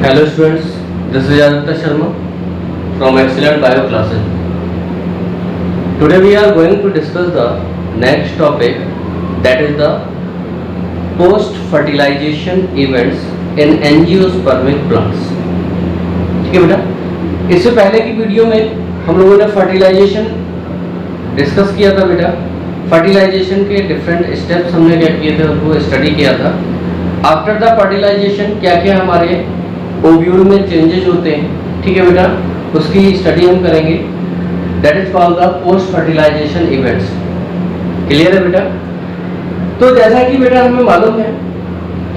Hello students, this is Aditya Sharma from Excellent Bio Classes. Today we are going to discuss the next topic, that is the post-fertilization events in angiospermic plants. ठीक है बेटा, इससे पहले की video में हम लोगों ने फर्टिलाइजेशन डिस्कस किया था बेटा। फर्टिलाइजेशन के डिफरेंट स्टेप्स हमने क्या किए थे, उसको स्टडी किया था। आफ्टर द फर्टिलाइजेशन क्या क्या हमारे ओव्यूल में चेंजेस होते हैं, ठीक है बेटा, उसकी स्टडी हम करेंगे। That is called the post fertilization events. Clear है बेटा? तो जैसा कि बेटा हमें मालूम है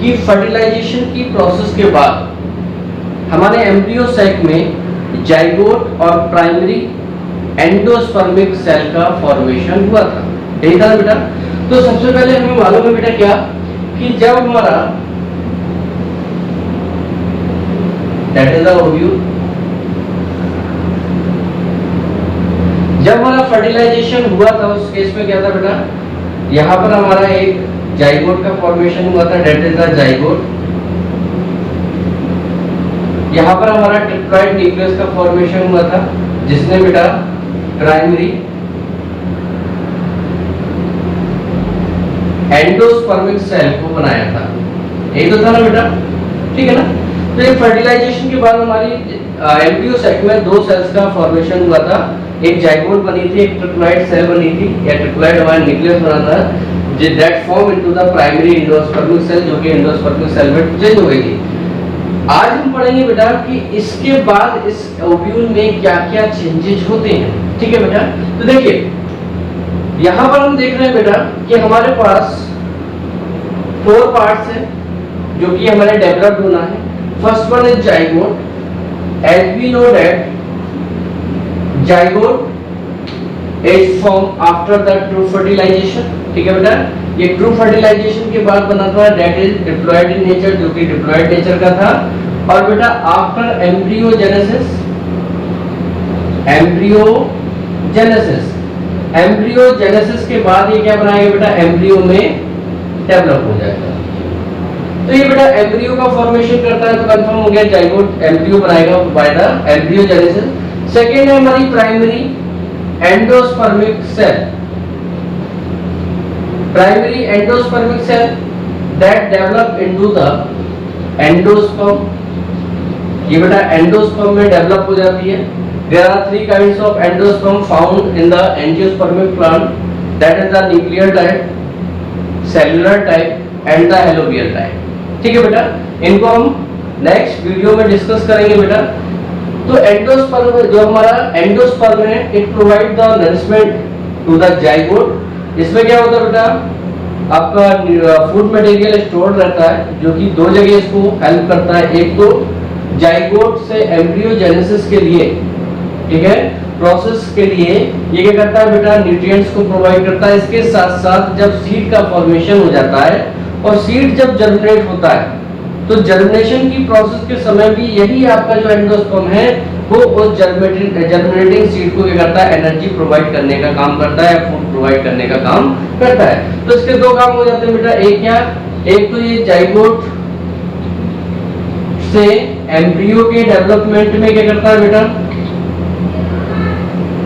कि फर्टिलाइजेशन की प्रोसेस के बाद हमारे एम्ब्रियो सैक में जाइगोट और प्राइमरी एंडोस्पर्मिक सेल का फॉर्मेशन हुआ था, यही था बेटा। तो सबसे पहले हमें मालूम है बेटा क्या, कि जब हमारा दैट इज द ओव्यूल, जब हमारा फर्टिलाइजेशन हुआ था उस केस में क्या था बेटा, यहाँ पर हमारा एक जाइगोट का फॉर्मेशन हुआ था, दैट इज द जाइगोट। यहाँ पर हमारा ट्रिप्लॉइड न्यूक्लियस का फॉर्मेशन हुआ था, जिसने बेटा प्राइमरी एंडोस्पर्मिक सेल को बनाया था, यही तो था ना बेटा, ठीक है ना। तो ये फर्टिलाइजेशन के बाद हमारी एम्ब्रियो सैक में दो सेल्स का फॉर्मेशन हुआ था, एक जाइगोट बनी थी, एक ट्रिप्लॉइड सेल बनी थी, या ट्रिप्लॉइड हमारा न्यूक्लियस बना था, that form into the primary endospermic cell, जो कि एंडोस्पर्मिक सेल में चेंज हो गई थी। आज हम पढ़ेंगे बेटा कि इसके बाद इस ओव्यूल में क्या क्या चेंजेस होते हैं, ठीक है बेटा। तो देखिए यहाँ पर हम देख रहे हैं बेटा कि हमारे पास 4 पार्ट्स हैं जो कि हमारे डेवलप्ड होना है। First one is zygote, as we know that zygote is form after the true fertilization, ठीक है बेटा। ये ट्रू फर्टिलाइजेशन के बाद बना था, that is diploid in nature, जो कि डिप्लॉयड नेचर का था। और बेटा आफ्टर एम्ब्रियोजेनेसिस, एम्ब्रियोजेनेसिस के बाद ये क्या बनाएगा बेटा, एम्ब्रियो में डेवलप हो जाएगा। तो ये बेटा एम्ब्रियो का फॉर्मेशन करता है, तो कंफर्म हो गया जाइगोट एम्ब्रियो बनाएगा बाय द एम्ब्रियोजेनेसिस। सेकेंड है हमारी primary endospermic cell, primary endospermic cell that develop into the endosperm. ये बेटा एंडोस्पर्म में डेवलप हो जाती है। There are 3 kinds of endosperm found in the angiospermic plant, that is the nuclear type, cellular type and the allovial type, ठीक है बेटा। इनको हम नेक्स्ट वीडियो में डिस्कस करेंगे बेटा। तो एंडोस्पर्म, जो हमारा एंडोस्पर्म है, it provide the nourishment to the zygote. इसमें क्या होता है बेटा, आपका फूड मटेरियल स्टोर रहता है, जो कि 2 जगह इसको हेल्प करता है। एक तो जाइगोट से एम्ब्रियोजेनेसिस के लिए, ठीक है, प्रोसेस के लिए ये क्या करता है बेटा, न्यूट्रिएंट्स को प्रोवाइड करता है। इसके साथ साथ जब सीड का फॉर्मेशन हो जाता है और सीड जब जर्मिनेट होता है, तो जर्मिनेशन की प्रोसेस के समय भी यही आपका जो एंडोस्पर्म है वो उस जर्मिनेटिंग सीड को क्या करता है, एनर्जी प्रोवाइड करने का काम करता है, फूड प्रोवाइड करने का काम करता है। तो इसके 2 काम हो जाते हैं बेटा। एक क्या, एक तो ये जाइगोट से एम्ब्रियो के डेवलपमेंट में क्या करता है बेटा,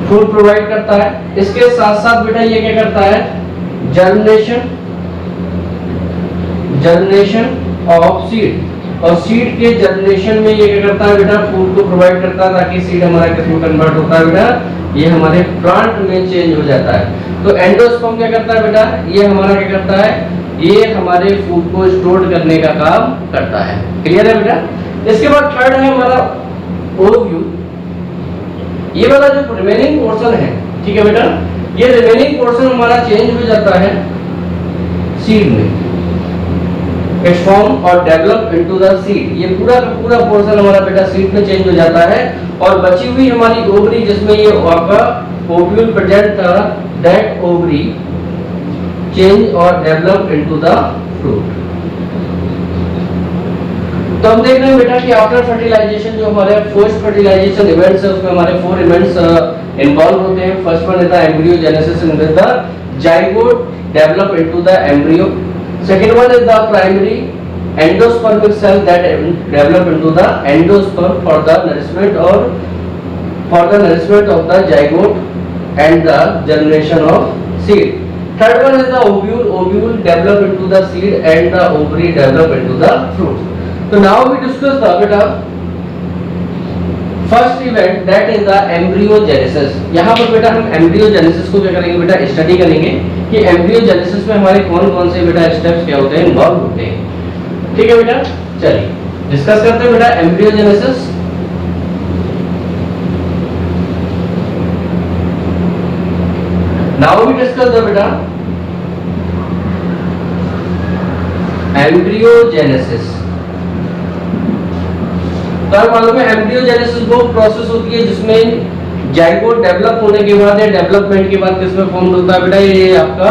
फूड प्रोवाइड करता है। इसके साथ साथ बेटा ये क्या करता है, जर्मिनेशन ऑफ सीड, और सीड के जर्मिनेशन में ये क्या करता है बेटा, फूड को प्रोवाइड करता है, ताकि सीड हमारा किसमें कन्वर्ट होता है बेटा, ये हमारे प्लांट में चेंज हो जाता है। तो एंडोस्पर्म क्या करता है बेटा, ये हमारा क्या करता है, ये हमारे फूड को स्टोर करने का काम करता है। क्लियर है बेटा? इसके बाद थर्ड है हमारा ओव्यूल। ये वाला जो रिमेनिंग पोर्शन है, ठीक है बेटा, ये रिमेनिंग पोर्शन हमारा चेंज हो जाता है सीड में, इट फॉर्म और डेवलप इनटू द सीड। ये पूरा का पूरा पोर्शन हमारा बेटा सीड में चेंज हो जाता है, और बची हुई हमारी ओवरी, जिसमें ये आपका ओव्यूल प्रेजेंट था, दैट ओवरी चेंज और डेवलप इनटू द फ्रूट। तो हम देख रहे हैं बेटा कि आफ्टर फर्टिलाइजेशन जो हमारे पोस्ट फर्टिलाइजेशन इवेंट्स है, उसमें हमारे 4 इवेंट्स इन्वॉल्व होते हैं। First one is the embryogenesis in the zygote develop into the embryo. Second one is the primary endospermic cell that develop into the endosperm for the nourishment और for the nourishment of the zygote and the generation of seed. Third one is the ovule. Ovule develop into the seed and the ovary develop into the fruit. So now we discuss the beta first event that is the embryogenesis. यहाँ पर बेटा हम embryogenesis को क्या करेंगे बेटा study करेंगे कि embryogenesis में हमारे कौन-कौन से बेटा स्टेप्स क्या होते हैं इन्वॉल्व होते हैं. ठीक है बेटा, चलिए डिस्कस करते हैं बेटा embryogenesis. Now we discuss the beta embryogenesis. तो आप मालूम है embryogenesis वो प्रोसेस होती है जिसमें जाइगोट डेवलप होने के बाद या डेवलपमेंट के बाद किसमें फॉर्म होता है बेटा, ये आपका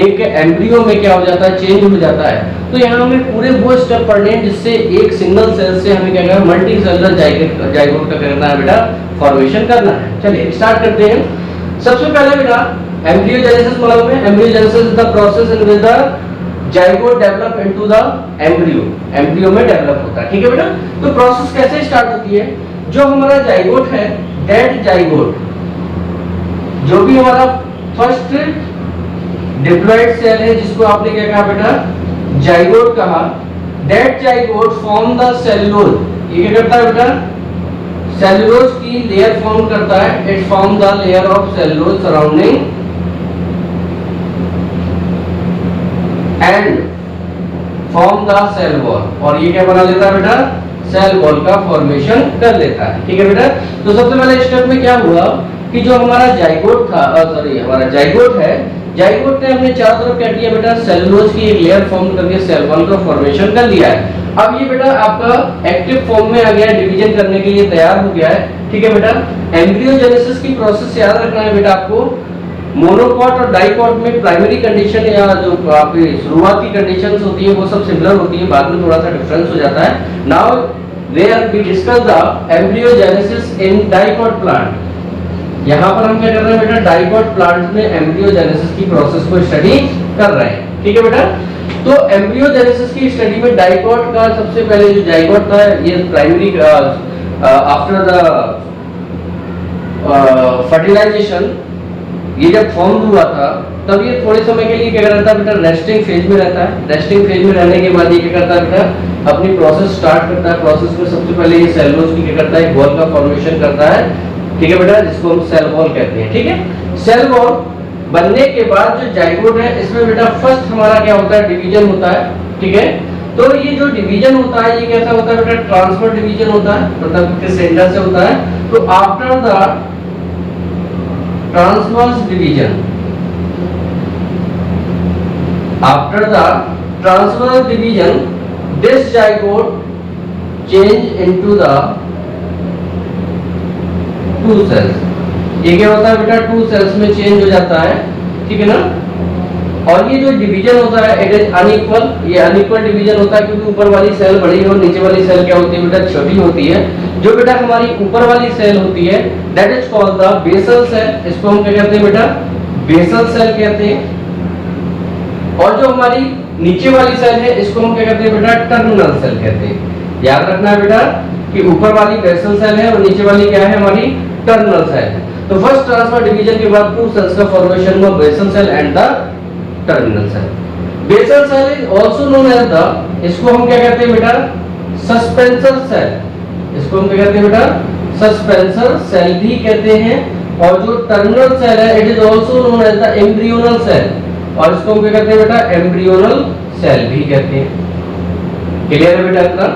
एक एम्ब्रियो में क्या हो जाता है, चेंज हो जाता है. तो यहाँ हमें पूरे वो स्टेप पढ़ने हैं जिससे एक सिंगल सेल से हमें क्या करना है, मल्टी सेलुलर जाइगोट का करना है बेटा, फॉर्मेशन करना है. चलिए स्टार्ट करते हैं. सबसे पहले बेटा embryogenesis मालूम है, embryogenesis is the process in which the zygote develop into the embryo. Embryo में डेवलप होता है. ठीक है बेटा, तो प्रोसेस कैसे स्टार्ट होती है, जो हमारा जाइगोट है, दैट जाइगोट, जो भी हमारा फर्स्ट डिप्लॉइड सेल है जिसको आपने क्या कहा बेटा, जाइगोट कहा, that zygote form the cellulose. ये क्या करता है बेटा, सेलुलोज की लेयर फॉर्म करता है. It form the layer of cellulose surrounding and form the cell wall. और ये क्या बना लेता है बेटा, सेल वॉल का फॉर्मेशन कर लेता है. ठीक है बेटा, तो सबसे पहले स्टेप में क्या हुआ कि जो हमारा जाइगोट था, सॉरी हमारा जाइगोट है, जाइगोट ने हमने चारों तरफ क्या किया बेटा, सेलुलोज की एक लेयर फॉर्म करके सेल वॉल का फॉर्मेशन कर लिया है. अब ये बेटा आपका एक्टिव फॉर्म में आ गया, डिवीजन करने के लिए तैयार हो गया है. ठीक है बेटा, एम्ब्रियोजेनेसिस की प्रोसेस याद रखना है बेटा आपको. मोनोकॉट और डाइकॉट में प्राइमरी कंडीशन या जो आपकी शुरुआती कंडीशंस होती है वो सब सिमिलर होती है, बाद में थोड़ा सा डिफरेंस हो जाता है. Now where we discuss the embryogenesis in dicot plant. यहाँ पर हम क्या कर रहे हैं बेटा, डाइकॉट प्लांट में एम्ब्रियोजेनेसिस की प्रोसेस को स्टडी कर रहे हैं. ठीक है बेटा, तो एम्ब्रियोजेनेसिस की स्टडी में डाइकॉट का सबसे पहले जो जाइगोट था, ये प्राइमरी आफ्टर द फर्टिलाइजेशन, ये जब फॉर्म हुआ था तब ये थोड़े समय के लिए क्या करता है बेटा, रेस्टिंग फेज में रहता है. रेस्टिंग फेज में रहने के बाद ये क्या करता है बेटा, अपनी प्रोसेस स्टार्ट करता है. प्रोसेस में सबसे पहले ये सेलुलोज की क्या करता है, एक वॉल का फॉर्मेशन करता है. ठीक है बेटा, जिसको हम सेल वॉल कहते हैं. ठीक है, सेल वॉल बनने के बाद जो जाइगोट है इसमें बेटा फर्स्ट हमारा क्या होता है, डिवीजन होता है. ठीक है, तो ये जो डिवीजन होता है ये कैसा होता है बेटा, ट्रांसफर डिवीजन होता है, मतलब किस सेंटर से होता है. तो after the transverse division, after the transverse division this zygote change into the two cells. ये क्या होता है बेटा, टू सेल्स में चेंज हो जाता है. ठीक है ना, और ये जो डिवीजन होता है इट इज अनइक्वल. ये अनइक्वल डिवीजन होता है क्योंकि ऊपर वाली सेल बड़ी और नीचे वाली सेल क्या होती है बेटा, छोटी होती है. जो बेटा हमारी ऊपर वाली सेल होती है that is called the basal cell. इसको हम क्या कहते हैं बेटा, बेसल सेल कहते हैं. और जो हमारी नीचे वाली सेल है इसको हम क्या कहते हैं बेटा, टर्मिनल सेल कहते हैं. याद रखना है बेटा कि ऊपर वाली बेसल सेल है और नीचे वाली क्या है, हमारी टर्मिनल सेल है. तो फर्स्ट ट्रांसफर डिवीजन के बाद टू सेल्स का फॉर्मेशन हुआ, basal cell and the terminal cell. Basal cell is also known as the, इसको हम क्या कहते हैं बेटा, सस्पेंसर सेल. इसको हम क्या कहते हैं बेटा, सस्पेंसर सेल भी कहते हैं. और जो टर्मिनल सेल है it is also known as the embryonal cell. और इसको हम क्या कहते हैं बेटा, एम्ब्रियोनल सेल भी कहते हैं. क्लियर है बेटा इतना?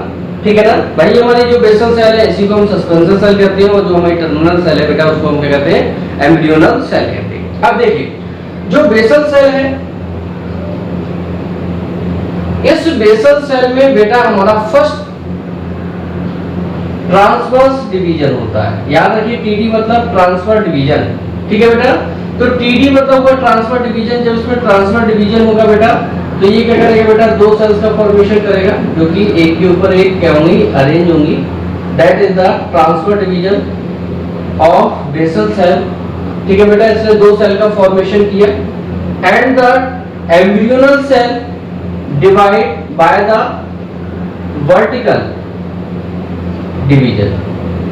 ठीक है ना भाई. हमारी जो बेसल सेल है इसी को हम सस्पेंसर सेल कहते हैं, और जो हमारी टर्मिनल सेल है बेटा उसको हम क्या कहते हैं, एम्ब्रियोनल सेल कहते हैं. अब देखिए जो बेसल सेल है, इस बेसल सेल में बेटा हमारा फर्स्ट ट्रांसवर्स डिवीजन होता है. याद रखिए टीडी मतलब ट्रांसफर डिवीजन. ठीक है बेटा, तो टीडी मतलब हुआ ट्रांसफर डिवीजन. जब इसमें ट्रांसफर डिवीजन होगा बेटा तो ये क्या करेगा बेटा, दो सेल्स का फॉर्मेशन करेगा जो कि एक के ऊपर एक क्या होंगी, अरेंज होंगी. That is the transfer division of basal cell. ठीक है बेटा, इसने दो सेल का फॉर्मेशन किया. And the embryonal cell divide by the vertical division.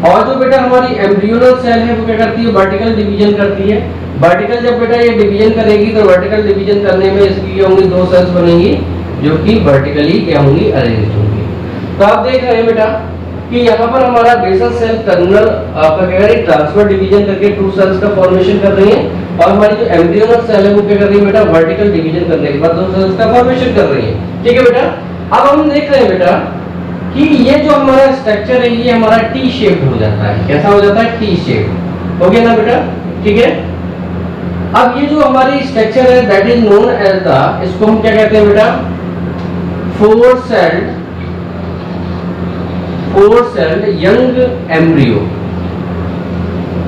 और जो बेटा हमारी एम्ब्रियोनल सेल है वो क्या करती है, वर्टिकल डिवीजन करती है। वर्टिकल जब बेटा ये डिवीजन करेगी तो वर्टिकल डिवीजन करने में इसकी क्या होंगी, दो सेल्स बनेंगी जो कि वर्टिकली क्या होंगी, अरेंज होंगी। तो आप देख रहे हैं बेटा कि यहाँ पर हमारा बेसल सेल टर्मिनल आपका क्या करें, ट्रांसफर डिवीजन करके टू सेल्स का फॉर्मेशन कर रही है, और हमारी जो एम्ब्रियोनल सेल है वो क्या कर रही है बेटा, वर्टिकल डिवीजन करने के बाद दो सेल्स का फॉर्मेशन कर रही है। ठीक है बेटा, अब हम देख रहे हैं बेटा कि ये जो हमारा स्ट्रक्चर है ये हमारा टी शेप हो जाता है। कैसा हो जाता है, टी शेप हो गया ना बेटा। ठीक है, अब ये जो हमारी स्ट्रक्चर है that is known as the, इसको हम क्या कहते हैं बेटा, फोर सेल्ड यंग एम्ब्रियो।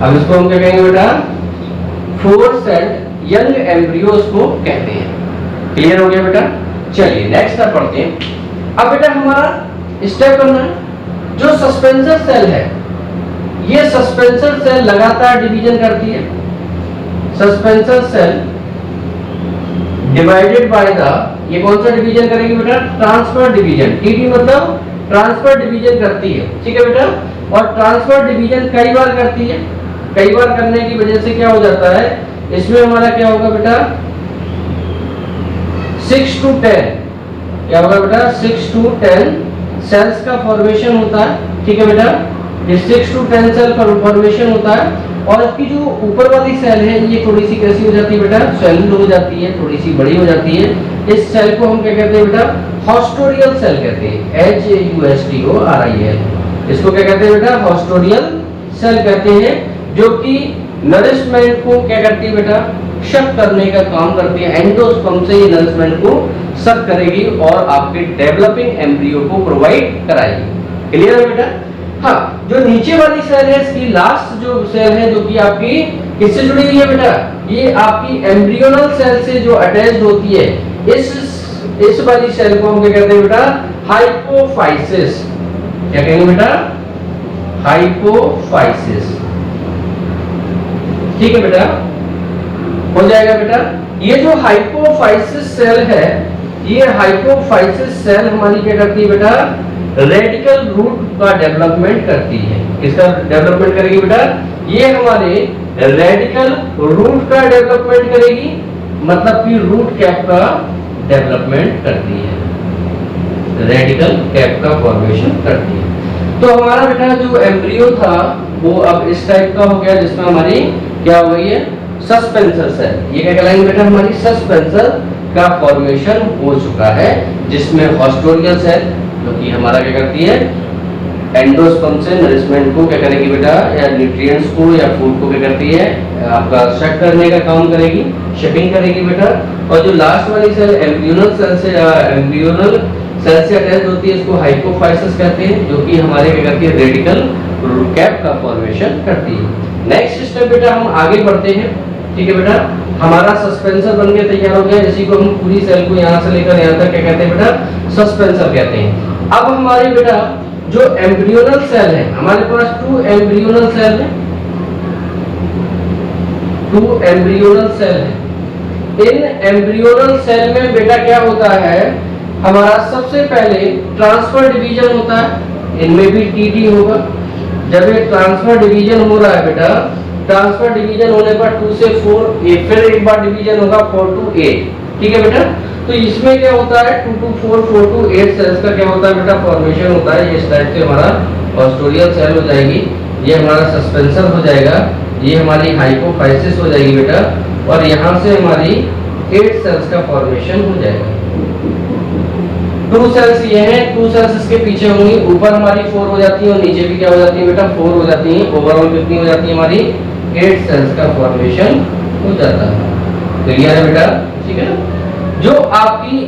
अब इसको हम क्या कहेंगे बेटा, फोर सेल्ड यंग एम्ब्रियो इसको कहते हैं। क्लियर हो गया बेटा। चलिए नेक्स्ट स्टेप पढ़ते हैं। अब बेटा हमारा स्टेप करना है, जो सस्पेंसर सेल है ये सस्पेंसर सेल लगातार डिवीजन करती है। Suspensor cell divided by the, ये कौन सा डिवीजन करेगी बेटा, ट्रांसफर डिवीजन। टीडी मतलब ट्रांसफर डिवीजन करती है। ठीक है बेटा, और ट्रांसफर डिवीजन कई बार करती है। कई बार करने की वजह से क्या हो जाता है, इसमें हमारा क्या होगा बेटा, 6 to 10 क्या होगा बेटा, 6 to 10 सेल्स का फॉर्मेशन होता है। ठीक है बेटा, ये 6 to 10 सेल का फॉर्मेशन होता है। और इसकी जो ऊपर वाली सेल है ये थोड़ी सी कैसी हो जाती है बेटा, सेल हो जाती है, थोड़ी सी बड़ी हो जाती है। इस सेल को हम क्या कहते हैं बेटा, हॉस्टोरियल सेल कहते हैं, HAUSTORIAL। इसको क्या कहते हैं बेटा, हॉस्टोरियल सेल कहते हैं, जो कि नरिशमेंट को क्या करती है बेटा, शक करने का काम करती है। एंडोस्पर्म से ये नरिशमेंट को शक करेगी और आपके डेवलपिंग एम्ब्रियो को प्रोवाइड कराएगी। क्लियर है बेटा। हाँ, जो नीचे वाली सेल है, इसकी लास्ट जो सेल है जो कि आपकी किससे जुड़ी हुई है बेटा, ये आपकी एम्ब्रियोनल सेल से जो अटैच्ड होती है, इस वाली सेल को हम क्या कहते हैं बेटा, हाइपोफाइसिस। क्या कहेंगे बेटा, हाइपोफाइसिस। ठीक है बेटा, हो जाएगा बेटा। ये जो हाइपोफाइसिस सेल है, ये हाइपोफाइसिस सेल हमारी क्या करती है बेटा, रेडिकल रूट का डेवलपमेंट करती है। किसका डेवलपमेंट करेगी बेटा, ये हमारे रेडिकल रूट का डेवलपमेंट करेगी, मतलब कि रूट कैप का डेवलपमेंट करती है, रेडिकल कैप का फॉर्मेशन करती है। तो हमारा बेटा जो एम्ब्रियो था वो अब इस टाइप का हो गया, जिसमें हमारी क्या हो गई है, सस्पेंसर सेल। ये क्या कहलाएंगे बेटा, हमारी सस्पेंसर का फॉर्मेशन हो चुका है, जिसमें हॉस्टोरियल सेल जो कि हमारा क्या करती है, एंडोस्पर्म से नरिशमेंट को क्या करेगी बेटा, या न्यूट्रिएंट्स को या फूड को क्या करती है, आपका शक करने का काम करेगी, शिपिंग करेगी बेटा। और जो लास्ट वाली सेल एम्ब्रियोनल सेल से अटैच होती है, इसको हाइपोफाइसिस कहते हैं, जो कि हमारे क्या करती है, रेडिकल कैप का फॉर्मेशन करती है। नेक्स्ट स्टेप बेटा हम आगे बढ़ते हैं। ठीक है बेटा, हमारा सस्पेंसर बन के तैयार हो गया, इसी को हम पूरी सेल को यहाँ से लेकर यहाँ तक क्या कहते हैं बेटा, सस्पेंसर कहते हैं। अब हमारे बेटा जो एम्ब्रियोनल सेल है, हमारे पास 2 एम्ब्रियोनल सेल है, 2 एम्ब्रियोनल सेल है। इन एम्ब्रियोनल सेल में बेटा क्या होता है, हमारा सबसे पहले ट्रांसफर डिवीजन होता है, इनमें भी टीटी होगा। जब ये ट्रांसफर डिवीजन हो रहा है बेटा, ट्रांसफर डिवीजन होने पर 2 से 4, फिर एक बार डिवीजन होगा 4 to 8। ठीक है बेटा, तो इसमें क्या होता है, 2 to 4, 4 to 8 सेल्स का क्या होता है बेटा, फॉर्मेशन होता है। इस टाइप से हमारा हॉस्टोरियल सेल हो जाएगी, ये हमारा सस्पेंसर हो जाएगा, ये हमारी हाइपोफाइसिस हो जाएगी बेटा, और यहाँ से हमारी 8 सेल्स का फॉर्मेशन हो जाएगा। 2 सेल्स ये हैं, 2 सेल्स इसके पीछे होंगी, ऊपर हमारी 4 हो जाती है और नीचे भी क्या हो जाती है बेटा, 4 हो जाती है। ओवरऑल कितनी हो जाती है हमारी, 8 सेल्स का फॉर्मेशन हो जाता है। क्लियर है बेटा। ठीक है, जो आपकी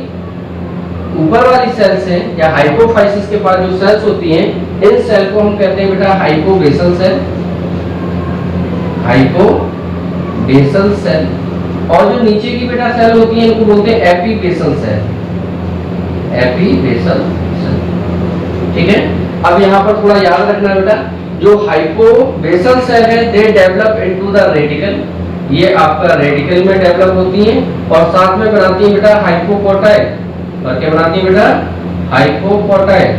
ऊपर वाली सेल्स हैं या हाइपोफाइसिस के पास जो सेल्स होती हैं, इन सेल को हम कहते हैं बेटा हाइपोबेसल सेल, हाइपोबेसल सेल। और जो नीचे की बेटा सेल होती है, इनको बोलते हैं एपीबेसल सेल, एपीबेसल सेल। ठीक है, अब यहाँ पर थोड़ा याद रखना बेटा, जो हाइपोबेसल सेल है they develop into the radical, ये आपका रेडिकल में डेवलप होती हैं, और साथ में बनाती है बेटा हाइपोकोटाइल। और क्या बनाती है बेटा, हाइपोकोटाइल।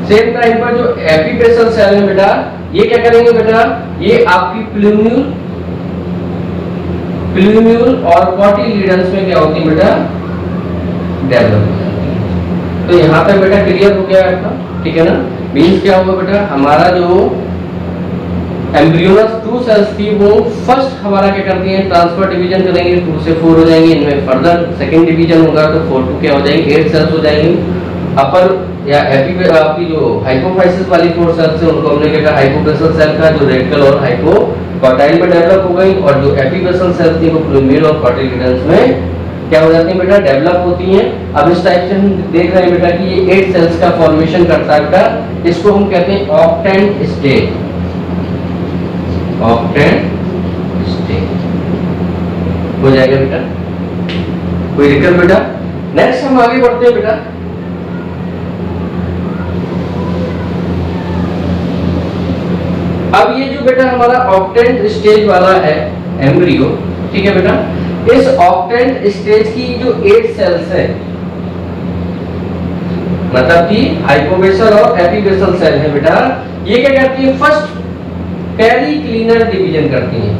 सेम टाइम पर जो एपिपेसल सेल है बेटा, ये क्या करेंगे बेटा, ये आपकी प्लूम्यूल और कॉटिलीडन्स में क्या होती है बेटा, डेवलप हो जाती है। तो यहाँ पे बेटा क्लियर हो गया आपका, ठीक है ना। मीन्स क्या हुआ बेटा, हमारा जो एम्ब्रियोनस 2 सेल्स थी वो फर्स्ट हमारा क्या करती हैं, ट्रांसफर डिवीजन करेंगे, 2 से 4 हो जाएंगे, इनमें फर्दर सेकंड डिवीजन होगा तो 4 to क्या हो जाएंगे, 8 सेल्स हो जाएंगी। अपर या आपकी जो हाइपोफाइसिस वाली 4 सेल्स है उनको हमने क्या कहा, हाइपोबेसल सेल का, जो रेडिकल और हाइपोकॉटाइल में डेवलप हो गई, और जो एपिबेसल सेल्स थी वो प्लूम्यूल और कॉटिलीडन्स में क्या हो जाती है बेटा, डेवलप होती हैं। अब इस टाइप से हम देख रहे हैं बेटा कि ये 8 सेल्स का फॉर्मेशन करता है बेटा, इसको हम कहते हैं ऑक्टेंट स्टेज, ऑक्टेंट स्टेज हो जाएगा बेटा, कोई दिक्कत बेटा। नेक्स्ट हम आगे बढ़ते हैं बेटा, अब ये जो बेटा हमारा ऑक्टेंट स्टेज वाला है एम्ब्रियो, ठीक है बेटा, इस ऑक्टेंट स्टेज की जो 8 सेल्स है, मतलब कि हाइपोबेसल और एपिबेसल सेल है बेटा, ये क्या करती है, फर्स्ट पेरिक्लिनल डिवीजन करती हैं।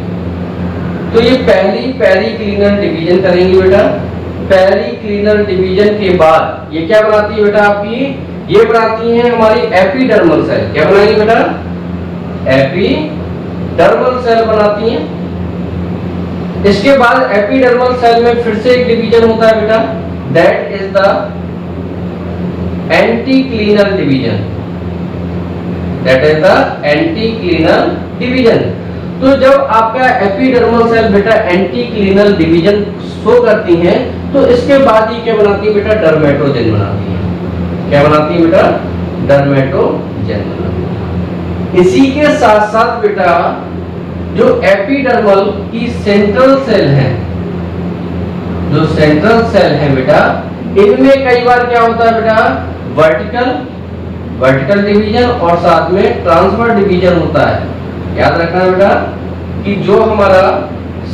तो ये पहली पेरिक्लिनल डिवीजन करेंगी बेटा। पेरिक्लिनल डिवीजन के बाद ये क्या बनाती है बेटा आपकी, ये बनाती है हमारी एपिडर्मल सेल। क्या बनाएंगी बेटा, एपिडर्मल सेल बनाती हैं। इसके बाद एपिडर्मल सेल में फिर से एक डिवीजन होता है बेटा, that is the anticlinal division, that is the anticlinal division. तो जब आपका एपिडर्मल सेल बेटा एंटीक्लिनल डिवीजन शो करती है तो इसके बाद ये क्या बनाती है बेटा, डर्मेटोजेन बनाती है। क्या बनाती है बेटा, डर्मेटोजेन बनाती है। इसी के साथ साथ बेटा जो एपिडर्मल की सेंट्रल सेल है, जो सेंट्रल सेल है बेटा, इनमें कई बार क्या होता है बेटा, वर्टिकल डिवीजन और साथ में ट्रांसफर डिवीजन होता है। याद रखना बेटा कि जो हमारा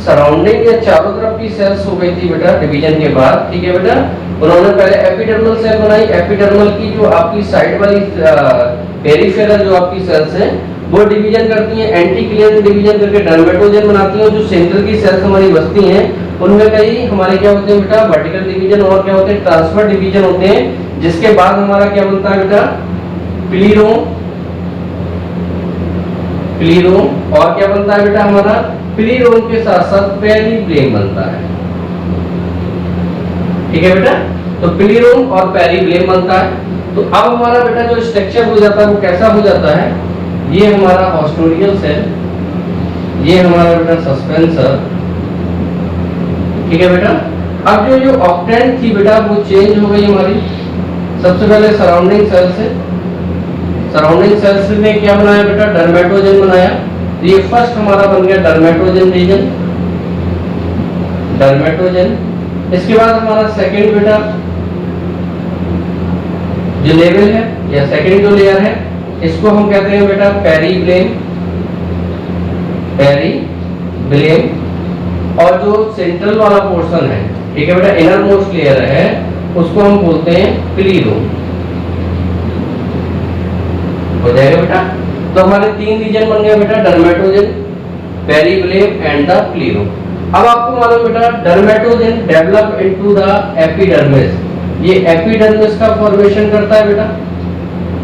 सराउंडिंग या चारों तरफ की सेल्स हो गई थी बेटा डिवीजन के बाद, ठीक है बेटा, उन्होंने पहले एपिडर्मल सेल बनाई। एपिडर्मल की जो आपकी साइड वाली पेरिफेरल जो आपकी सेल्स हैं वो डिवीजन करती हैं, एंटीक्लिनल डिवीजन करके डर्मेटोजेन बनाती हैं। जो सेंटर की सेल्स हमारी बसती हैं उनमें कई हमारे क्या होते हैं बेटा, वर्टिकल डिवीजन और क्या होते हैं, ट्रांसफर डिवीजन होते हैं। जिसके बाद हमारा क्या बनता है बेटा, प्लीरोम और क्या बनता है बेटा हमारा, प्लीरोम के साथ साथ पेरिब्लेम बनता है। ठीक है बेटा, तो प्लीरोम और पेरिब्लेम बनता है। तो अब हमारा बेटा जो स्ट्रक्चर हो जाता है वो कैसा हो जाता है, ये हमारा ऑस्टोरियल सेल, ये हमारा बेटा सस्पेंसर। ठीक है बेटा, अब जो ऑक्टेंट थी बेटा वो चेंज हो गई हमारी। सबसे पहले सराउंडिंग सेल से, सराउंडिंग सेल्स में क्या बनाया बेटा, डर्मेटोजेन बनाया। तो ये फर्स्ट हमारा बन गया डर्मेटोजेन रीजन, डर्मेटोजेन। इसके बाद हमारा सेकंड बेटा जो लेवल है या सेकंड जो लेयर है इसको हम कहते हैं बेटा पेरिब्लेम, पेरिब्लेम। और जो सेंट्रल वाला पोर्शन है, ठीक है बेटा, इनर मोस्ट लेयर है, उसको हम बोलते हैं प्लीरोम। हो जाएगा बेटा। तो हमारे 3 रीजन बन गए बेटा, डर्मेटोजेन, पेरिब्लेम एंड द प्लीरोम। अब आपको मालूम बेटा डर्मेटोजेन डेवलप इनटू द एपिडर्मिस, ये एपिडर्मिस का फॉर्मेशन करता है बेटा।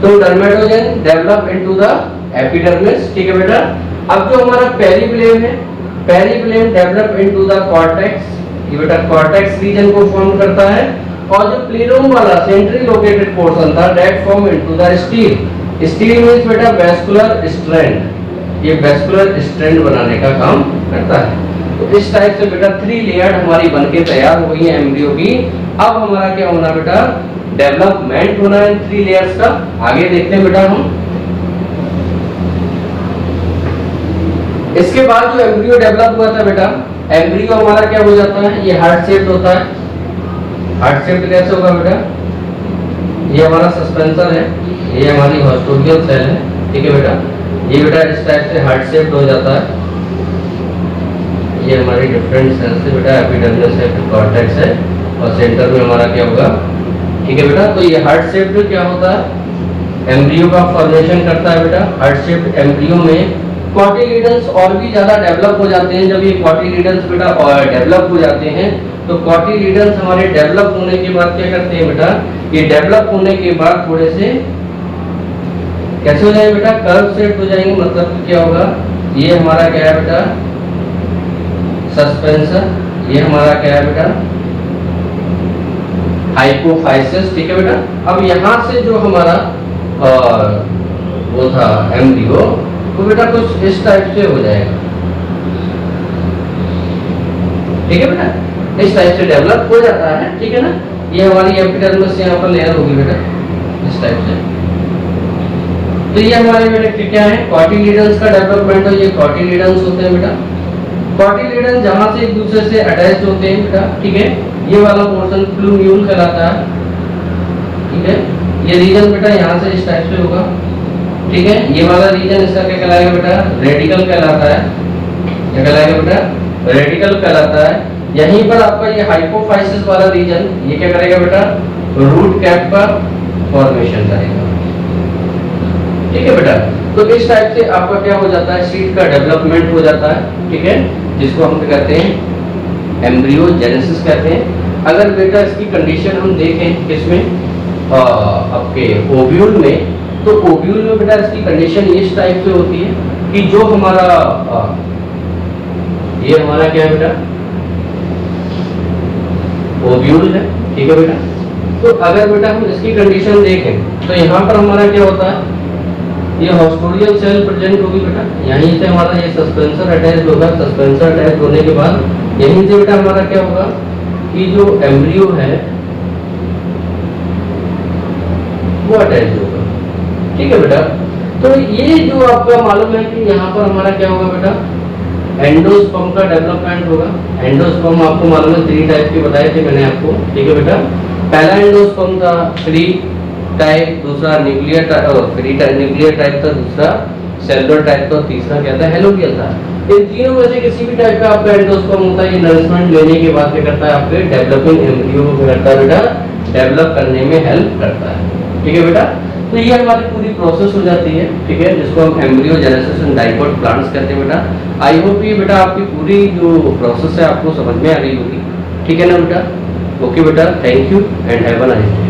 तो डर्मेटोजेन डेवलप इनटू द एपिडर्मिस। ठीक है बेटा। अब जो हमारा पेरिब्लेम है, पेरिब्लेम डेवलप इनटू द कॉर्टेक्स, ये बेटा कॉर्टेक्स रीजन को फॉर्म करता है। और जो प्लीरोम वाला सेंट्रली लोकेटेड पोर्शन था that form into the steel. Steel means बेटा वैस्कुलर स्ट्रैंड, ये वैस्कुलर स्ट्रैंड बनाने का काम करता है। तो इस टाइप से बेटा 3 लेयर हमारी बनके तैयार हो गई है एम्ब्रियो की। अब हमारा क्या होना बेटा, डेवलपमेंट होना है 3 लेयर्स का। आगे देखते हैं बेटा हम। इसके बाद जो एम्ब्रियो डेवलप हुआ था बेटा, एम्ब्रियो हमारा क्या हो जाता है, ये हार्ट शेप्ड होता है। हार्ट शेप्ड कैसे होगा बेटा, ये हमारा सस्पेंसर है, ये हमारी ऑस्टोरियल सेल है। ठीक है बेटा, ये बेटा इस टाइप से हार्ट शेप्ड हो जाता है। ये हमारी डिफरेंट सेल्स है बेटा, एपिडर्मिस है, कॉर्टेक्स है और सेंटर में हमारा क्या होगा। ठीक है बेटा, तो ये हार्ट शेप्ड क्या होता है, एम्ब्रियो का फॉर्मेशन करता है बेटा। हार्ट शेप्ड एम्ब्रियो में कॉटिलिडन्स और भी ज्यादा डेवलप हो जाते हैं। जब ये कॉटिलिडन्स बेटा डेवलप हो जाते हैं तो कॉटिलिडन्स हमारे डेवलप होने के बाद क्या करते हैं बेटा, ये डेवलप होने के बाद थोड़े से कैसे हो जाएंगे बेटा, कर्व सेट हो जाएंगे। मतलब क्या होगा, ये हमारा क्या है बेटा, सस्पेंसर, ये हमारा क्या है बेटा, हाइपोफाइसिस। ठीक है बेटा। अब यहाँ से जो हमारा वो था एम्ब्रियो, तो बेटा कुछ इस टाइप से हो जाएगा। ठीक है बेटा, इस टाइप से डेवलप हो जाता है। ठीक है ना। ये हमारी एपिडर्मिस यहाँ पर लेयर होगी बेटा, इस टाइप से। तो ये हमारे बेटा क्या है, कॉटिलिडन्स का डेवलपमेंट है। ये कॉटिलिडन्स होते हैं बेटा। कॉटिलिडन्स जहां से एक दूसरे से अटैच होते हैं बेटा। ठीक है। ये वाला पोर्शन प्लूम्यूल कहलाता है। ठीक है। ये रीजन बेटा यहाँ से इस टाइप से होगा। ठीक है। ये वाला रीजन इसका क्या कहलाएगा बेटा, रेडिकल कहलाता है। क्या कहलाएगा बेटा, रेडिकल कहलाता है। यहीं पर आपका ये हाइपोफाइसिस वाला रीजन ये क्या करेगा बेटा, रूट कैप का फॉर्मेशन करेगा। ठीक है बेटा। तो इस टाइप से आपका क्या हो जाता है, सीड का डेवलपमेंट हो जाता है। ठीक है, जिसको हम क्या कहते हैं, एम्ब्रियोजेनेसिस कहते हैं। अगर बेटा इसकी कंडीशन हम देखें किसमें, आपके ओव्यूल में, तो ओव्यूल में बेटा इसकी कंडीशन इस टाइप से होती है कि जो हमारा ये हमारा क्या है बेटा, ओव्यूल है। ठीक है बेटा। तो अगर बेटा हम इसकी कंडीशन देखें तो यहाँ पर हमारा क्या होता है, ये हॉस्टोरियल सेल प्रेजेंट होगी बेटा। यहीं से हमारा ये सस्पेंसर अटैच होगा। सस्पेंसर अटैच होने के बाद यहीं से बेटा हमारा क्या होगा कि जो एम्ब्रियो है वो अटैच होगा। ठीक है बेटा। तो ये जो आपका मालूम है कि यहाँ पर हमारा क्या होगा बेटा, एंडोस्पर्म का डेवलपमेंट होगा। एंडोस्पर्म आपको मालूम है 3 टाइप के बताए थे मैंने आपको। ठीक है बेटा। पहला एंडोस्पर्म था फ्री टाइप, दूसरा न्यूक्लियर न्यूक्लियर टाइप था, दूसरा सेलुलर टाइप था, तीसरा क्या था, हेलोबियल था। इन तीनों में से किसी भी टाइप का आपका एंडोस्पर्म होता है। ये नरिशमेंट लेने के बाद क्या करता है, आपके डेवलपिंग एम्ब्रियो को करता है बेटा, डेवलप करने में हेल्प करता है। ठीक है बेटा। तो ये हमारी पूरी प्रोसेस हो जाती है। ठीक है, जिसको हम एम्ब्रियोजेनेसिस इन डाइकोट प्लांट्स कहते हैं बेटा। आई होप ये बेटा आपकी पूरी जो प्रोसेस है आपको समझ में आ रही होगी। ठीक है ना बेटा। ओके बेटा, thank you and have a nice day.